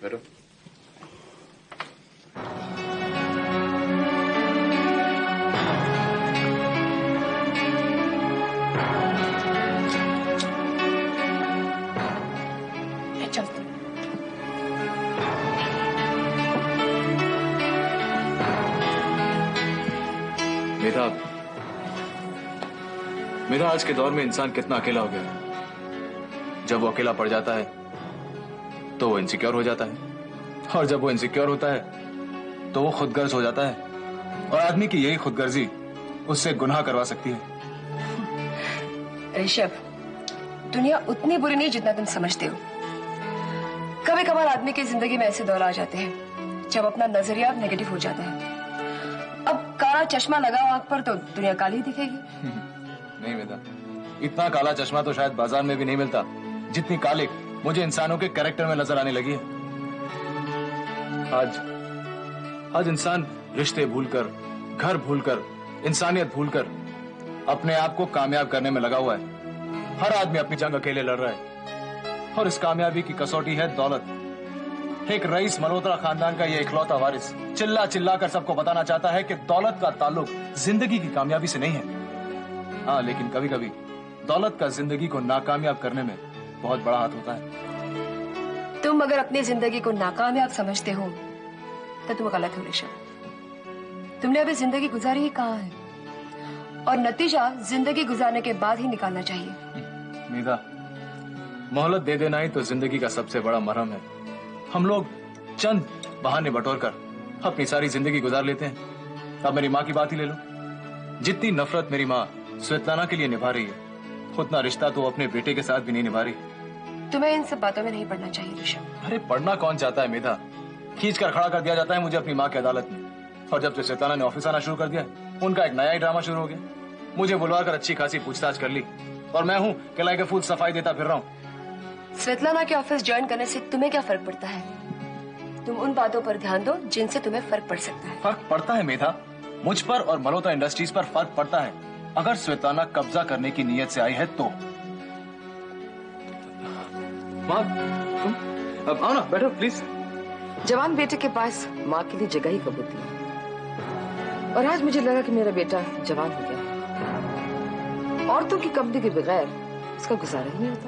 बैठो। मेरा आज के दौर में इंसान कितना अकेला हो गया है। जब वो अकेला पड़ जाता है तो वो इनसिक्योर हो जाता है, और जब वो इनसिक्योर होता है तो वो खुदगर्ज हो जाता है, और आदमी की यही खुदगर्जी उससे गुनाह करवा सकती है। ऋषभ, दुनिया उतनी बुरी नहीं जितना तुम समझते हो। कभी कभार आदमी की जिंदगी में ऐसे दौर आ जाते हैं जब अपना नजरिया नेगेटिव हो जाता है। अब काला चश्मा लगाओ आंख पर तो दुनिया काली दिखेगी। नहीं बेटा, इतना काला चश्मा तो शायद बाजार में भी नहीं मिलता जितनी कालिक मुझे इंसानों के कैरेक्टर में नजर आने लगी है। आज इंसान रिश्ते भूलकर, घर भूलकर, इंसानियत भूलकर अपने आप को कामयाब करने में लगा हुआ है। हर आदमी अपनी जंग अकेले लड़ रहा है, और इस कामयाबी की कसौटी है दौलत। एक रईस मल्होत्रा खानदान का ये इकलौता वारिस चिल्ला चिल्ला कर सबको बताना चाहता है कि दौलत का ताल्लुक जिंदगी की कामयाबी से नहीं है। हाँ, लेकिन कभी कभी दौलत का जिंदगी को नाकामयाब करने में बहुत बड़ा हाथ होता है। तुम अगर अपनी जिंदगी को नाकामयाब समझते हो तो तुम गलत हो ऋषभ। तुमने अभी जिंदगी गुजारी ही कहाँ है, और नतीजा जिंदगी गुजारने के बाद ही निकालना चाहिए। मीरा, मोहलत दे देना ही तो जिंदगी का सबसे बड़ा मरहम है। हम लोग चंद बहाने बटोर कर अपनी सारी जिंदगी गुजार लेते हैं। अब मेरी माँ की बात ही ले लो। जितनी नफरत मेरी माँ स्वेतलाना के लिए निभा रही है, उतना रिश्ता तो अपने बेटे के साथ भी नहीं निभा रही। तुम्हें इन सब बातों में नहीं पड़ना चाहिए ऋषभ। अरे पढ़ना कौन चाहता है मेधा? खींच कर खड़ा कर दिया जाता है मुझे अपनी माँ की अदालत में, और जब से स्वेतलाना ने ऑफिस आना शुरू कर दिया, उनका एक नया ही ड्रामा शुरू हो गया। मुझे बुलवाकर अच्छी खासी पूछताछ कर ली, और मैं हूँ किलाई के फूल सफाई देता फिर रहा हूँ। स्वेतलाना के ऑफिस ज्वाइन करने से तुम्हें क्या फर्क पड़ता है? तुम उन बातों पर ध्यान दो जिनसे तुम्हें फर्क पड़ सकता है। फर्क पड़ता है मेधा, मुझ पर और मल्होत्रा इंडस्ट्रीज पर फर्क पड़ता है। अगर स्वेतलाना कब्जा करने की नीयत से आई है तो। माँ, तुम अब आओ ना, बैठो प्लीज। जवान बेटे के पास माँ के लिए जगह ही कब होती है, और आज मुझे लगा कि मेरा बेटा जवान हो गया। औरतों की कंपनी के बगैर उसका गुजारा ही नहीं होता।